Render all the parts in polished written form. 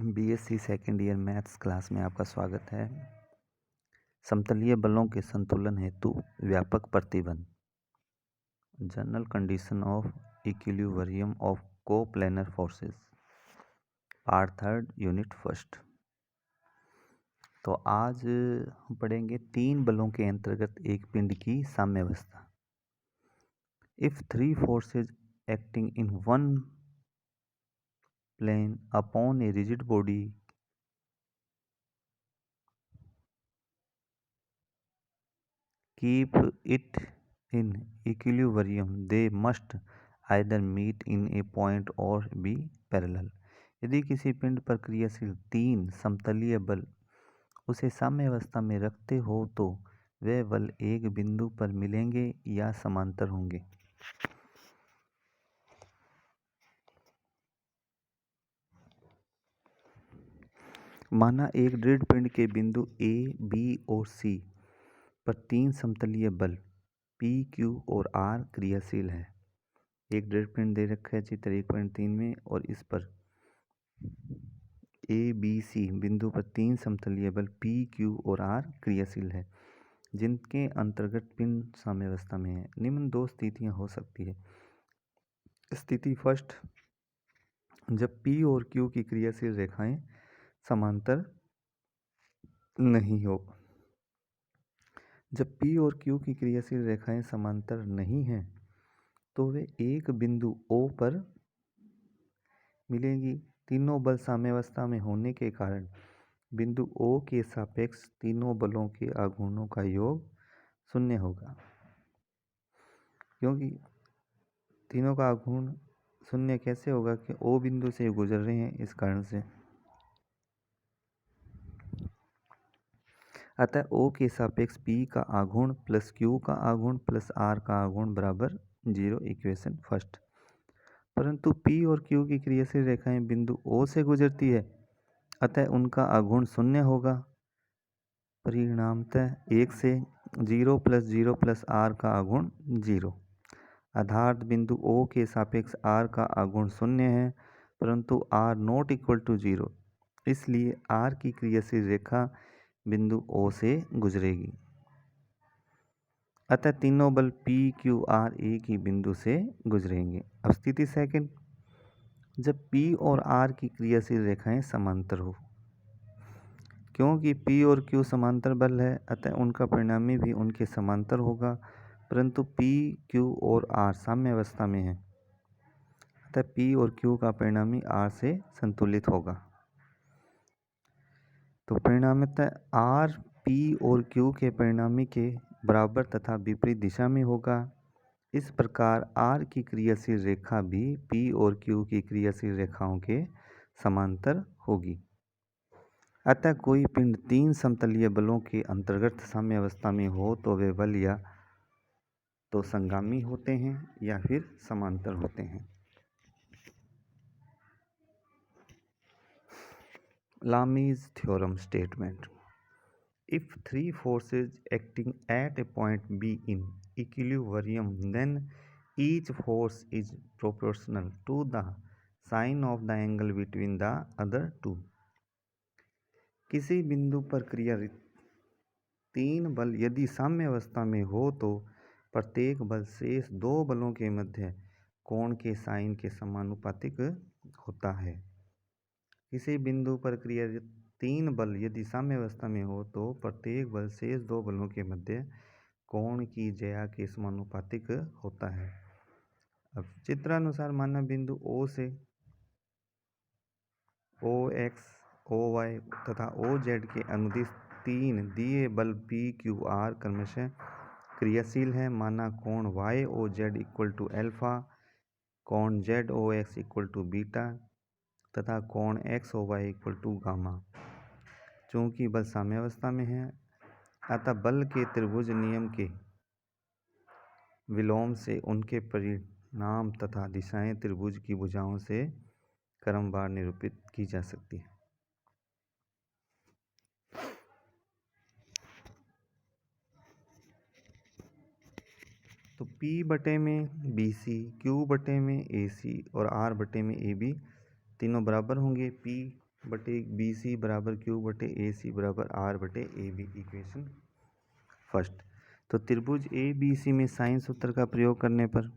BSc second year maths class में आपका स्वागत है। समतलीय बलों के संतुलन हेतु व्यापक प्रतिबंध, general condition of equilibrium of coplanar forces, part third, unit first. तो आज हम पढ़ेंगे तीन बलों के अंतर्गत एक पिंड की साम्यावस्था। If three forces acting in one plane upon a rigid body keep it in equilibrium, they must either meet in a point or be parallel। यदि किसी पिंड पर क्रियाशील तीन समतलीय बल उसे साम्यावस्था में रखते हो तो वे बल एक बिंदु पर मिलेंगे या समांतर होंगे। माना एक दृढ़ पिंड के बिंदु ए, बी और सी पर तीन समतलीय बल P, Q और R क्रियाशील है। एक दृढ़ पिंड दे रखा है चित्र 1.3 में और इस पर A, B, C बिंदु पर तीन समतलीय बल P, Q और R क्रियाशील है, जिनके अंतर्गत पिंड साम्यावस्था में है। निम्न दो स्थितियां हो सकती है। स्थिति फर्स्ट, जब P और Q की क्रियाशील रेखाएं समांतर नहीं हो। जब P और Q की क्रियाशील रेखाएं समांतर नहीं हैं तो वे एक बिंदु O पर मिलेंगी। तीनों बल साम्यावस्था में होने के कारण बिंदु O के सापेक्ष तीनों बलों के आघूर्णों का योग शून्य होगा, क्योंकि तीनों का आघूर्ण शून्य कैसे होगा कि O बिंदु से गुजर रहे हैं, इस कारण से। अतः O के सापेक्ष P का आघूर्ण प्लस Q का आघूर्ण प्लस R का आघूर्ण बराबर 0। Equation first. परंतु P और Q की क्रियाशील रेखाएं बिंदु O से गुजरती है, अतः उनका आघूर्ण शून्य होगा। परिणामतः 1 से 0 प्लस 0 प्लस R का आघूर्ण 0। आधार बिंदु O के सापेक्ष R का आघूर्ण शून्य है, परंतु R नॉट इक्वल टू 0, इसलिए R की क्रियाशील रेखा बिंदु O से गुजरेगी। अतः तीनों बल P, Q, R एक ही बिंदु से गुजरेंगे। अब स्थिति सेकंड, जब P और R की क्रियाशील रेखाएं समांतर हो। क्योंकि P और Q समांतर बल है, अतः उनका परिणामी भी उनके समांतर होगा, परंतु P, Q और R साम्यावस्था में है, अतः P और Q का परिणामी R से संतुलित होगा। तो परिणामतः R P और Q के परिणामी के बराबर तथा विपरीत दिशा में होगा। इस प्रकार R की क्रियाशील रेखा भी P और Q की क्रियाशील रेखाओं के समांतर होगी। अतः कोई पिंड तीन समतलीय बलों के अंतर्गत साम्यावस्था में हो तो वे बल या तो संगामी होते हैं या फिर समांतर होते हैं। Lami's theorem statement, if three forces acting at a point B in equilibrium, then each force is proportional to the sine of the angle between the other two। किसी बिंदु पर क्रियारत तीन बल यदि साम्यावस्था में हो तो प्रत्येक बल शेष दो बलों के मध्य कोण के साइन के समानुपातिक होता है। किसी बिंदु पर क्रियारत तीन बल यदि साम्यावस्था में हो तो प्रत्येक बल शेष दो बलों के मध्य कोण की ज्या के समानुपातिक होता है। अब चित्रानुसार माना बिंदु O से OX, OY तथा OZ के अनुदिश तीन दिए बल P, Q, R क्रमशः क्रियाशील है। माना कोण YOZ इक्वल टू अल्फा, कोण ZOX इक्वल टू बीटा तथा कोण XOY इक्वल टू गामा। चूंकि बल साम्यावस्था में है, अतः बल के त्रिभुज नियम के विलोम से उनके परिणाम तथा दिशाएं त्रिभुज की भुजाओं से क्रमवार निरूपित की जा सकती है। तो P बटे में BC, Q बटे में AC और R बटे में AB तीनों बराबर होंगे। P बटे बी सी बराबर क्यू बटे ए सी बराबर आर बटे ए बी, इक्वेशन फर्स्ट। तो त्रिभुज ए बी सी में साइन सूत्र का प्रयोग करने पर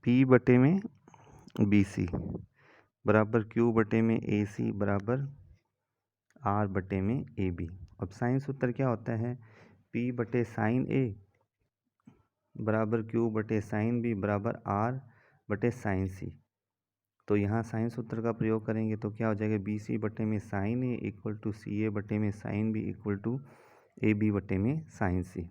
पी बटे में बी सी बराबर क्यू बटे में ए सी बराबर आर बटे में ए बी। अब साइन सूत्र क्या होता है, पी बटे साइन ए बराबर क्यू बटे साइन बी बराबर आर बटे साइन सी। तो यहाँ साइन सूत्र का प्रयोग करेंगे तो क्या हो जाएगा, बी सी बटे में sine A equal to C A बटे में sine B equal to A B बटे में साइन सी।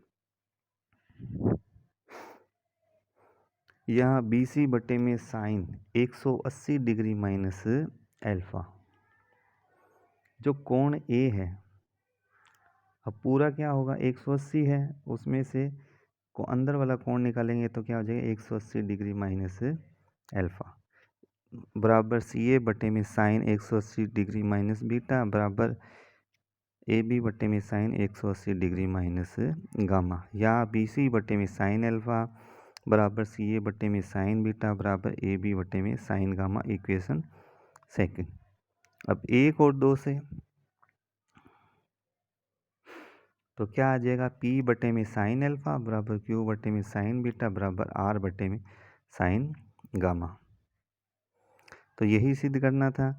यहाँ बी सी बटे में साइन 180 डिग्री माइनस एल्फा, जो कोण ए है, अब पूरा क्या होगा 180 है, उसमें से को अंदर वाला कोण निकालेंगे तो क्या हो जाएगा 180 डिग्री माइनस एल्फा बराबर सी ए बटे में साइन 180 डिग्री माइनस बीटा बराबर ए बी बटे में साइन 180 डिग्री माइनस गामा, या बी सी बटे में साइन एल्फा बराबर सी ए बटे में साइन बीटा बराबर ए बी बटे में साइन गामा, इक्वेशन सेकंड। अब 1 और 2 से तो क्या आ जाएगा, पी बटे में साइन एल्फा बराबर क्यू बटे में साइन बीटा बराबर आर बटे में साइन गामा। तो यही सिद्ध करना था,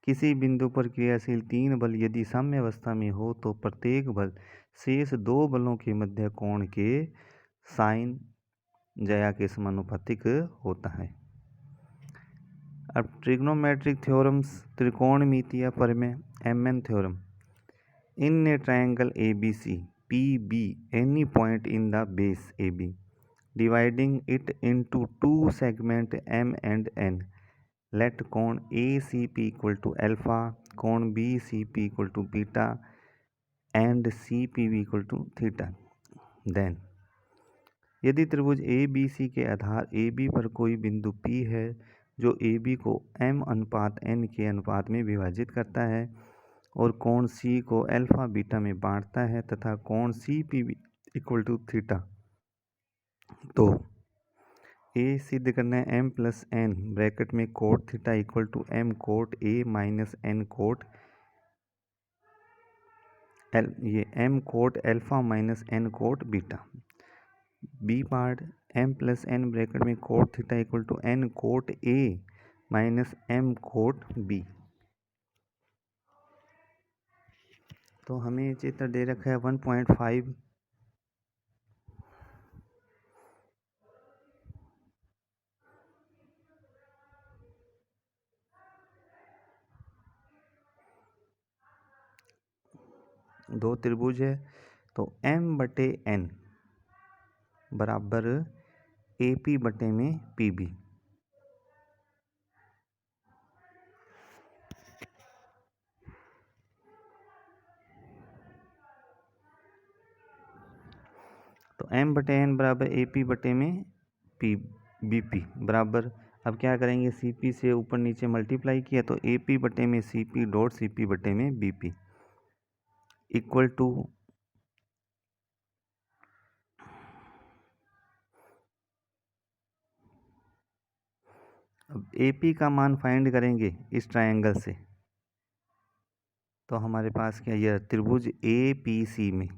किसी बिंदु पर क्रियाशील 3 बल यदि साम्य अवस्था में हो तो प्रत्येक बल शेष 2 बलों के मध्य कोण के साइन ज्या के समानुपातिक होता है। अब ट्रिग्नोमेट्रिक थ्योरम्स, त्रिकोणमितीय प्रमेय, MN theorem. In a triangle ABC, PB, any point in the base AB, dividing it into two segments M and N, let कोण ACP equal to alpha, कोण BCP equal to beta, and CPB equal to theta. Then, यदि त्रिभुज ABC के आधार AB पर कोई बिंदु P है जो AB को M अनुपात N के अनुपात में विभाजित करता है और कोण C को अल्फा बीटा में बांटता है तथा कोण CP इक्वल टू थीटा, तो A सिद्ध करना है M प्लस N ब्रैकेट में cot theta equal to M cot A minus N cot ये M cot alpha minus N cot beta. B part M plus N bracket में cot theta equal to N cot A minus M cot B। तो हमें चित्र दे रखा है 1.5, दो त्रिभुज है तो M बटे N बराबर AP बटे में PB। तो M बटे N बराबर AP बटे में BP बराबर, अब क्या करेंगे CP से ऊपर नीचे मल्टीप्लाई किया तो AP बटे में CP डॉट CP बटे में BP इक्वल टू, अब AP का मान फाइंड करेंगे इस ट्रायंगल से, तो हमारे पास क्या, यह त्रिभुज APC में,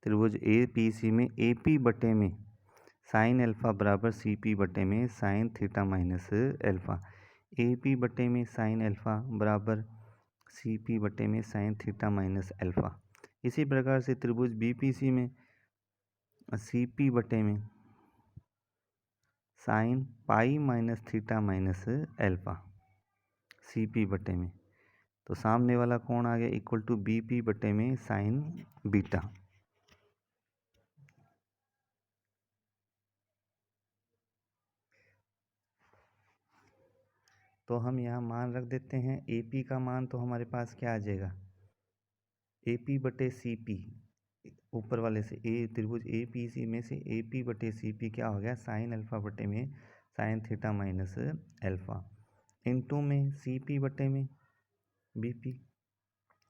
त्रिभुज APC में AP बटे में साइन एल्फा बराबर CP बटे में sine theta minus alpha, AP बटे में साइन एल्फा बराबर CP बटे में साइन थीटा माइनस एल्फा। इसी प्रकार से त्रिभुज BPC में CP बटे में sine pi minus theta minus alpha CP बटे में, तो सामने वाला कोण आ गया इक्वल टू BP बटे में साइन बीटा। तो हम यहाँ मान रख देते हैं, AP का मान तो हमारे पास क्या आ जाएगा, AP बटे CP, ऊपर वाले से त्रिभुज APC में से AP बटे CP क्या हो गया, साइन अल्फा बटे में sine theta minus alpha, into में CP बटे में BP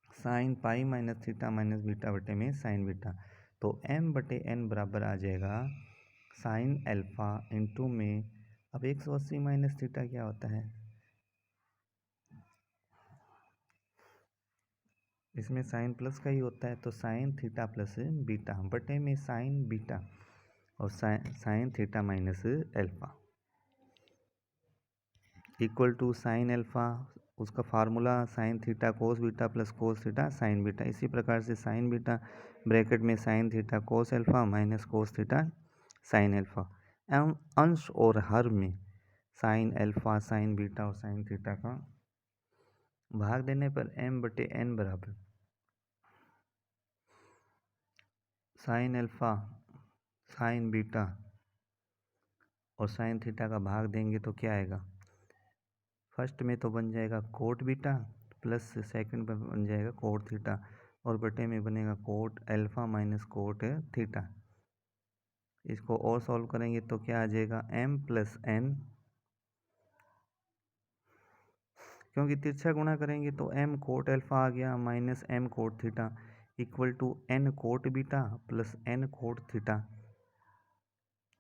sign pi minus theta minus beta बटे में साइन बीटा। तो m/n बराबर आ जाएगा साइन अल्फा इंटू में, अब 180 माइनस थीटा क्या होता है, इसमें साइन प्लस का ही होता है, तो साइन थीटा प्लस बीटा बटे में साइन बीटा और sine theta minus alpha equal to sine alpha, उसका formula sine theta cos beta plus cos theta sine beta. इसी प्रकार से साइन बीटा ब्रैकेट में sine theta cos alpha minus cos theta sine alpha, एवं अंश और हर में साइन अल्फा साइन बीटा और साइन थीटा का भाग देने पर m/n बराबर साइन अल्फा साइन बीटा और साइन थीटा का भाग देंगे तो क्या आएगा, फर्स्ट में तो बन जाएगा कोट बीटा प्लस सेकंड में बन जाएगा कोट थीटा और बटे में बनेगा coat alpha minus cot theta. इसको और सॉल्व करेंगे तो क्या आ जाएगा m+n, क्योंकि तिरछा गुणा करेंगे तो m कोट अल्फा आ गया minus m cot theta equal to n cot beta plus n cot theta.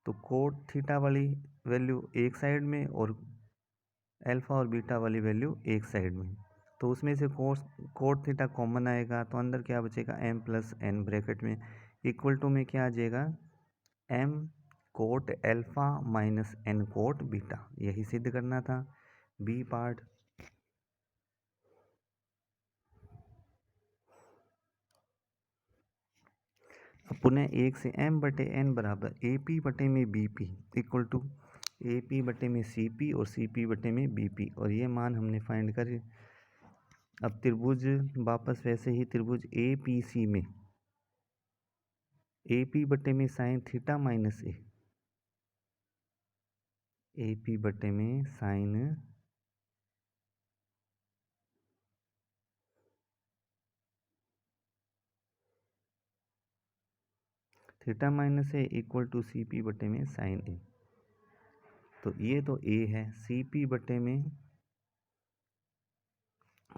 तो कोट थीटा वाली वैल्यू एक साइड में और अल्फा और बीटा वाली वैल्यू एक साइड में, तो उसमें से कोट थीटा कॉमन आएगा तो अंदर क्या बचेगा m+n ब्रैकेट में इक्वल टू में क्या आ जाएगा m cot alpha minus n cot beta. यही सिद्ध करना था। बी पार्ट, पुनः एक से m/n बराबर AP में BP इक्वल टू AP में CP और CP में BP, और ये मान हमने फाइंड कर। अब त्रिभुज वापस वैसे ही त्रिभुज APC में AP में sine theta minus A, AP में sine theta minus A equal to CP में साइन ए, तो ये तो ए है, CP में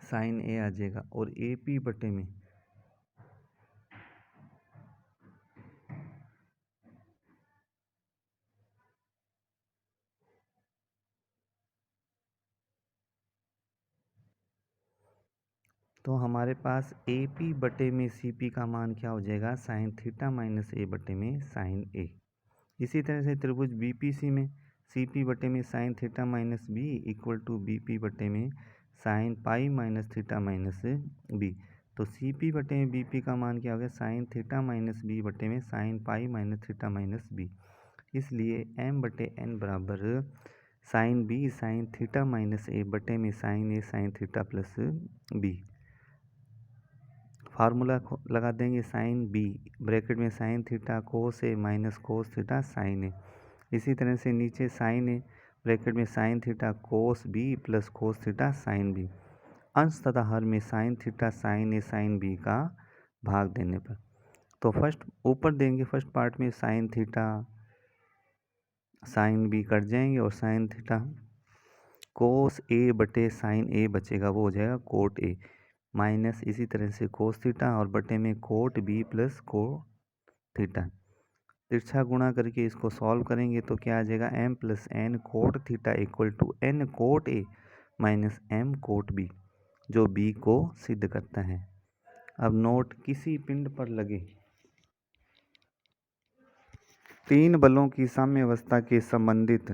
साइन ए आ जाएगा और AP में तो हमारे पास AP में CP का मान क्या हो जाएगा साइन थीटा माइनस ए बटे में साइन ए। इसी तरह से त्रिभुज BPC में CP में sine theta minus B equal to BP में sine pi minus theta minus B, तो CP में BP का मान क्या हो गया साइन थीटा माइनस बी बटे में sine pi minus theta minus B. इसलिए m/n बराबर sine B sine theta minus A बटे में sine A sine theta plus B. Formula लगा देंगे साइन बी ब्रैकेट में sine theta cos A minus cos theta sine A. इसी तरह से नीचे साइन ए ब्रैकेट में sine theta cos B plus cos theta sine B, अंश तथा हर में sine theta sine A sine B का भाग देने पर। तो फर्स्ट ऊपर देंगे फर्स्ट पार्ट में sine theta sine B cut जाएंगे और साइन थीटा कोस ए बटे साइन ए बचेगा, वो हो जाएगा कोट ए माइनस इसी तरह से कोस थीटा और बटे में cot B plus cot theta. तिरछा गुणा करके इसको सॉल्व करेंगे तो क्या आ जाएगा m+n cot theta equal to n cot A minus m cot B, जो b को सिद्ध करता है। अब नोट, किसी पिंड पर लगे 3 बलों की साम्यावस्था के संबंधित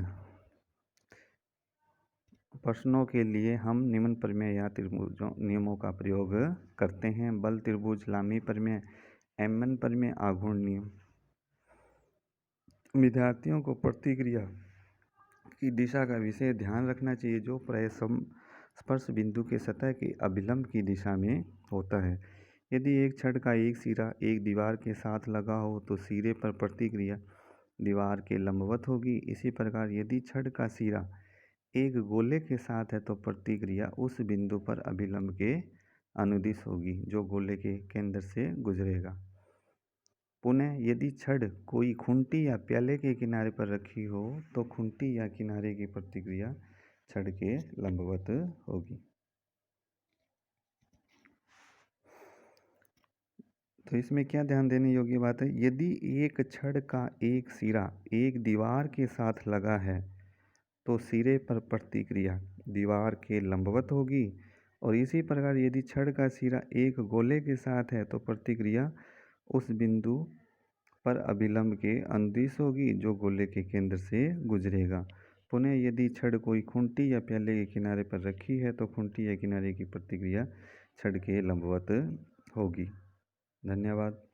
प्रश्नों के लिए हम निम्न प्रमेय या त्रिभुजों नियमों का प्रयोग करते हैं। बल त्रिभुज लामी प्रमेय, एमन प्रमेय, आघूर्ण नियम। विद्यार्थियों को प्रतिक्रिया की दिशा का विशेष ध्यान रखना चाहिए जो प्राय स्पर्श बिंदु के सतह के अभिलंब की दिशा में होता है। यदि एक छड़ का एक सिरा एक दीवार के साथ लगा हो तो सिरे पर प्रतिक्रिया दीवार के लंबवत होगी। इसी प्रकार यदि छड़ का सिरा एक गोले के साथ है तो प्रतिक्रिया उस बिंदु पर अभिलंब के अनुदिश होगी जो गोले के केंद्र से गुजरेगा। पुनः यदि छड़ कोई खूंटी या प्याले के किनारे पर रखी हो तो खूंटी या किनारे की प्रतिक्रिया छड़ के लंबवत होगी। तो इसमें क्या ध्यान देने योग्य बात है, यदि एक छड़ का एक सिरा एक दीवार के साथ लगा है तो सिरे पर प्रतिक्रिया दीवार के लंबवत होगी, और इसी प्रकार यदि छड़ का सिरा एक गोले के साथ है तो प्रतिक्रिया उस बिंदु पर अभिलंब के अनुदिश होगी जो गोले के केंद्र से गुजरेगा। पुनः यदि छड़ कोई खूंटी या प्याले के किनारे पर रखी है तो खूंटी या किनारे की प्रतिक्रिया छड़ के लंबवत होगी। धन्यवाद।